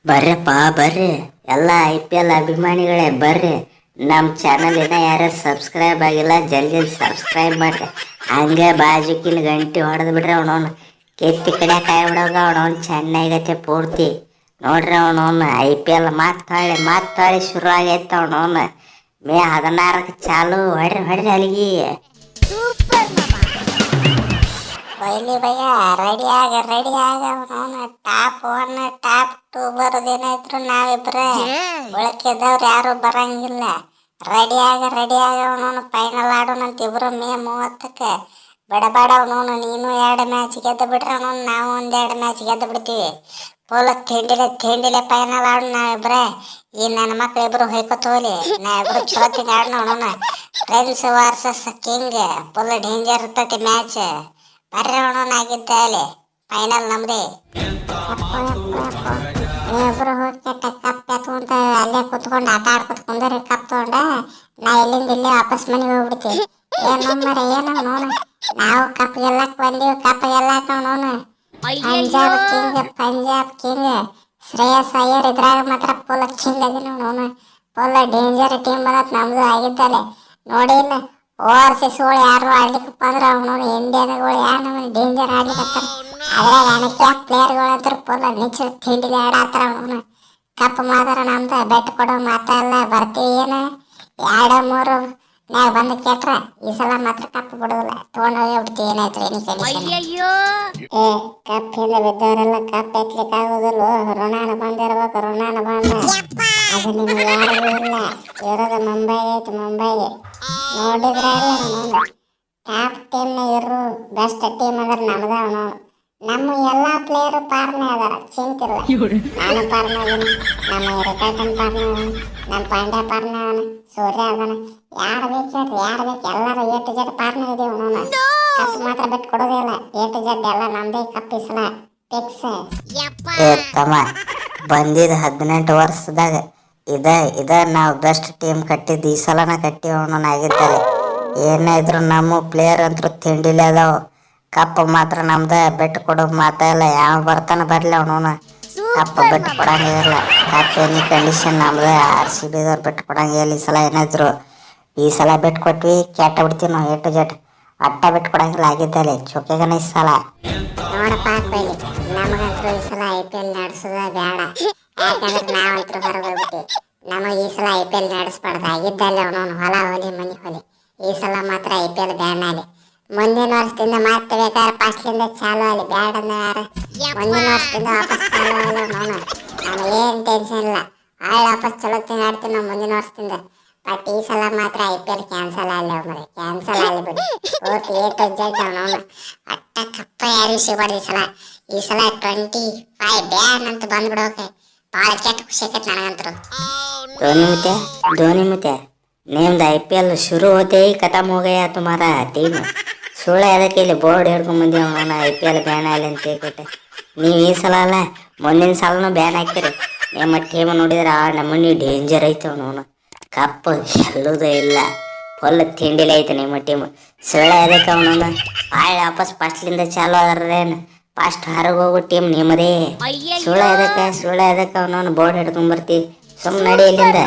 ಬರ್ರಪ್ಪ ಬರ್ರಿ ಎಲ್ಲ IPL ಅಭಿಮಾನಿಗಳೇ ಬರ್ರಿ. ನಮ್ಮ ಚಾನಲ್ ಇನ್ನ ಯಾರು ಸಬ್ಸ್ಕ್ರೈಬ್ ಆಗಿಲ್ಲ, ಜಲ್ದಿ ಸಬ್ಸ್ಕ್ರೈಬ್ ಮಾಡ್ರಿ. ಹಂಗೆ ಬಾಜುಕಿನ ಗಂಟೆ ಹೊಡೆದು ಬಿಡ್ರಿ. ಅವನವನು ಕೆತ್ತಿ ಕಡೆ ಕಾಯಿ ಬಿಡೋಗ ಅವನವನು ಚೆನ್ನಾಗೈತೆ ಪೂರ್ತಿ ನೋಡ್ರಿ. ಅವನವನು IPL ಮಾತಾಳಿ ಶುರು ಆಗೈತೆ. ಅವನವನು ಮೇ 16ಕ್ಕೆ ಚಾಲು. ಹೊಡ್ರಿ ಅಲ್ಲಿಗೆ. ಕೊಹ್ಲಿ ಭಯ್ಯ ರೆಡಿ ಆಗ ಅವನು ಟಾಪ್ 1 ಟಾಪ್ 2 ಬರೋದೇನಾದ್ರು ನಾವಿಬ್ರೆ ಉಳಕಿದವ್ರು ಯಾರು ಬರಂಗಿಲ್ಲ. ರೆಡಿ ಆಗ ಅವನವನು ಫೈನಲ್ ಆಡೋಣಂತ ಇಬ್ರು ಮೇ 30ಕ್ಕೆ. ಬೇಡ ಅವನವನು ನೀನು 2 ಮ್ಯಾಚ್ ಗೆದ್ದು ಬಿಟ್ರೆ ಅವನವನು ನಾವು 1-2 ಮ್ಯಾಚ್ ಗೆದ್ದು ಬಿಡ್ತೀವಿ. ಪೋಲ ತಿಂಡಿಲೆ ಫೈನಲ್ ಆಡೋಣ ನಾವಿಬ್ರೆ. ಈ ನನ್ನ ಮಕ್ಳು ಇಬ್ರು ಹೊಯ್ಕೊತ ಹೋಗ್ಲಿ. ನಾವಿಬ್ರು ಚೋತಿಂಗ್ ಆಡೋಣ. ಅವನವನು friends versus king full danger ಇರ್ತೈತಿ ಮ್ಯಾಚ್. ಬರ್ರಿ ಅವನವನು ಆಗಿದ್ದ ಅಲ್ಲಿ ಫೈನಲ್ ನಮ್ದೇ. ನೀವಿಬ್ರು ಹೋಗಿ ಕಪ್ ಎತ್ಕೊಂತ ಅಲ್ಲೇ ಕುತ್ಕೊಂಡು ಆಟ ಆಡ್ಕೊತ ಕುಂದ್ರಿ. ಕಪ್ ತಗೊಂಡ ನಾ ಇಲ್ಲಿಂದ ಇಲ್ಲೇ ವಾಪಸ್ ಮನೆಗೆ ಹೋಗ್ಬಿಡ್ತೀವಿ. ಏನೋ ನೋನು ನಾವು ಕಪ್ ಗೆಲ್ಲಕ್ ಬಂದೀವಿ. ಕಪ್ ಗೆಲ್ಲಕ್ ನೋನು ಪಂಜಾಬ್ ಕಿಂಗ್ ಶ್ರೇಯಸ್ ಅಯ್ಯರ್ ಇದ್ರಾಗ ಮಾತ್ರ ಫುಲ್ ಕಿಂಗ್ ಅದಿ ನೋನು. ಫುಲ್ ಡೇಂಜರ್ ಟೀಮ್ ಬಂದತ್ ನಮ್ದು ಆಗಿದ್ದಲೆ. ನೋಡಿ ಇಲ್ಲ ಓವರ್ಸೀಸ್ಗಳು ಯಾರು ಆಡ್ಲಿಕ್ಕಪ್ಪ ಅಂದ್ರೆ ಅವನು ಇಂಡಿಯಾದಗಳು ಯಾರು ನಮಗೆ ಡೇಂಜರ್ ಆಡ್ಲಿಕ್ಕತ್ತಾರ. ಅದ್ರಾಗ ಅಣಕ್ಯಾಪ್ ಪ್ಲೇಯರ್ಗಳಂತ್ರ ಫುಲ್ ನಿಚ್ಚ ತಿಂಡಿಲಿ ಆಡತ್ತಾರ. ಅವನು ಕಪ್ ಮಾತ್ರ ನಮ್ದು ಬೆಟ್ ಕೊಡೋ ಮಾತಲ್ಲ. ಬರ್ತೀವಿ ಏನು 2-3 ನಾವ್ ಬಂದು ಕೆಟ್ರ ಈ ಸಲ ಮಾತ್ರ ಕಪ್ ಬಿಡೋದಿಲ್ಲ. ತಗೊಂಡೋಗಿ ಬಿಡ್ತೀವಿ. ಏನಾಯ್ತು ಎನಿ ಕಂಡೀಷನ್. ಕಪ್ ಹಿಂದೆ ಬಿದ್ದವರೆಲ್ಲ ಕಪ್ ಎತ್ಲಿಕ್ಕೆ ಆಗೋದಿಲ್ಲ. ಋಣಾನ ಬಂದಿರ್ಬೇಕು. ಋಣಾನ ಬಂದ ಅದು ನಿಮ್ಗೆ ಯಾರಿಗೂ ಇಲ್ಲ. ಇರೋದು ಮುಂಬೈ ಐತಿ. ಮುಂಬೈಗೆ ನೋಡಿದ್ರೆ ಎಲ್ಲ ಟಾಪ್ ಟೀಮ್ ಇರೋ ಬೆಸ್ಟ್ ಟೀಮ್ ಅಂದ್ರೆ ನಮ್ದ. ಅವನು ನಮ್ಮ ಎಲ್ಲಾ ಪ್ಲೇಯರ್ ಪಾರ್ನೇ ಅದಾರ, ಚಿಂತಿಲ್ಲ. ನಾನು ಪಾರ್ನ ಅದೀನಿ, ನಮ್ಮ ರಿಕಾಟನ್ ಪಾರ್ನ ಅವನು, ನಮ್ಮ ಪಾಂಡ್ಯ ಪಾರ್ನ ಅವನು, ಸೂರ್ಯ ಅದನ. ಯಾರು ಬೇಕು ಎಲ್ಲರೂ A to Z ಪಾರ್ನ ಇದೀವಿ. ಅವನು ಕಪ್ ಮಾತ್ರ ಬಿಟ್ಟು ಕೊಡೋದೇ ಇಲ್ಲ. A to Z ಎಲ್ಲ ನಮ್ದೇ ಕಪ್ ಈ ಸಲ ಫಿಕ್ಸ್. ತಮ್ಮ ಬಂದಿದ್ದು 18 ವರ್ಷದಾಗ ಇದ ನಾವು ಬೆಸ್ಟ್ ಟೀಮ್ ಕಟ್ಟಿದ್ದು. ಈ ಸಲನ ಕಟ್ಟಿವಿ. ಅವನು ಆಗಿದ್ದಲ್ಲಿ ಏನೇ ಇದ್ರು ನಮ್ಮ ಪ್ಲೇಯರ್ ಅಂತೂ ತಿಂಡಿಲೆ ಅದಾವ. ಕಪ್ ಮಾತ್ರ ನಮ್ದ. ಬೆಟ್ಟು ಕೊಡೋ ಮಾತಾಯಿಲ್ಲ. ಯಾವ ಬರ್ತಾನ ಬರ್ಲಿ. ಅವನು ಕಪ್ ಬೆಟ್ಟು ಕೊಡಂಗಿಲ್ಲ. ಕಪ್ ಎನಿ ಕಂಡೀಷನ್ ನಮ್ದ. RCBದವ್ರು ಬೆಟ್ಟು ಕೊಡಂಗಿಲ್ಲ. ಈ ಸಲ ಏನಾದ್ರು ಈ ಸಲ ಬೆಟ್ಟು ಕೊಟ್ವಿ ಕೆಟ್ಟ ಬಿಡ್ತೀವಿ ನಾವು. A to Z ಅಟ್ಟ ಬೆಟ್ಟು ಕೊಡಂಗಿಲ್ಲ. ಆಗಿದ್ದಲ್ಲಿ ಚೊಕ್ಕೆಗನ ಈ ಸಲ ನೋಡಪ್ಪ ಕೊಹ್ಲಿ, ನಮಗಂತೂ ಈ ಸಲ IPL ನಡೆಸೋದ ಬೇಡ. ಯಾಕಂದ್ರೆ ನಾವಂತೂ ಹೊರಗೆ ಹೋಗ್ಬಿಟ್ಟಿವಿ. ನಮಗೆ ಈ ಸಲ IPL ನಡೆಸ್ಬಾರ್ದು. ಆಗಿದ್ದಲ್ಲಿ ಅವನವನು ಹೊಲ ಹೋಲಿ ಮನೆ ಹೋಲಿ. ಈ ಸಲ ಮಾತ್ರ IPL ಬ್ಯಾನ್ ಆಗಲಿ. ಮುಂದಿನ ವರ್ಷದಿಂದ ಮತ್ತೆ ಬೇಕಾದ್ರೆ ಫಸ್ಟ್ಲಿಂದ ಚಾಲು ಆಗಲಿ. ಬ್ಯಾಡ್ ಅಂದ್ರೆ ಯಾರು ಮುಂದಿನ ವರ್ಷದಿಂದ ವಾಪಸ್ ಚಾಲು ಆಗಲಿ. ಅವನು ನಮಗೇನು ಟೆನ್ಷನ್ ಇಲ್ಲ. ವಾಪಸ್ ಚಲೋ ತಿಂಗ್ ಆಡ್ತೀವಿ ನಾವು ಮುಂದಿನ ವರ್ಷದಿಂದ. ಬಟ್ ಈ ಸಲ ಮಾತ್ರ IPL ಕ್ಯಾನ್ಸಲ್ ಆಗಲಿ. ಅವ್ರಿ ಕ್ಯಾನ್ಸಲ್ ಆಗಲಿ ಬಿಡಿ. ಪೂರ್ತಿ A to Z ಅವನವನು ಅಟ್ಟ ಕಪ್ಪ ಯಾರು ಸಿಗಬಾರ್ದು ಈ ಸಲ 25 ಬ್ಯಾನ್ ಅಂತ ಬಂದ್ಬಿಡೋಕೆ ಭಾಳ ಕೆಟ್ಟ ಖುಷಿ ಆಕೈತೆ ನನಗಂತರು. ಧೋನಿ ಮುತ್ತೆ ನಿಮ್ದು IPL ಶುರು ಹೋತೆ ಖತಮ್ ಹೋಗಯ್ಯ ತುಮಾರ ಟೀಮ್. ಸುಳ್ಳು ಅದಕ್ಕೆ ಇಲ್ಲಿ ಬೋರ್ಡ್ ಹಿಡ್ಕೊಂಬಂದಿ. ಅವನ IPL ಬ್ಯಾನ್ ಆಗಲಿ ಅಂತ ಹೇಳ್ಕೊಟ್ಟೆ. ನೀವು ಈ ಸಲ ಅಲ್ಲ ಮುಂದಿನ ಸಲನೂ ಬ್ಯಾನ್ ಹಾಕಿರಿ. ನಿಮ್ಮ ಟೀಮ್ ನೋಡಿದ್ರೆ ನಮ್ಮನ್ನು ಡೇಂಜರ್ ಐತೆ. ಅವನು ಕಪ್ ಗೆಲ್ಲೋದೇ ಇಲ್ಲ. ಫುಲ್ ತಿಂಡಿಲೆ ಐತೆ ನಿಮ್ಮ ಟೀಮ್. ಸುಳ್ಳು ಅದಕ್ಕೆ ಅವನವನು ವಾಪಸ್ ಫಸ್ಟ್ಲಿಂದ ಚಾಲು ಆದ್ರೇನು ಫಸ್ಟ್ ಹೊರಗೆ ಹೋಗೋ ಟೀಮ್ ನಿಮ್ಮದೇ. ಸುಳ್ಳು ಅದಕ್ಕೆ ಅವನವನು ಬೋರ್ಡ್ ಹಿಡ್ಕೊಂಬರ್ತಿ. ಸುಮ್ಮನೆ ನಡಿ ಇಲ್ಲಿಂದ.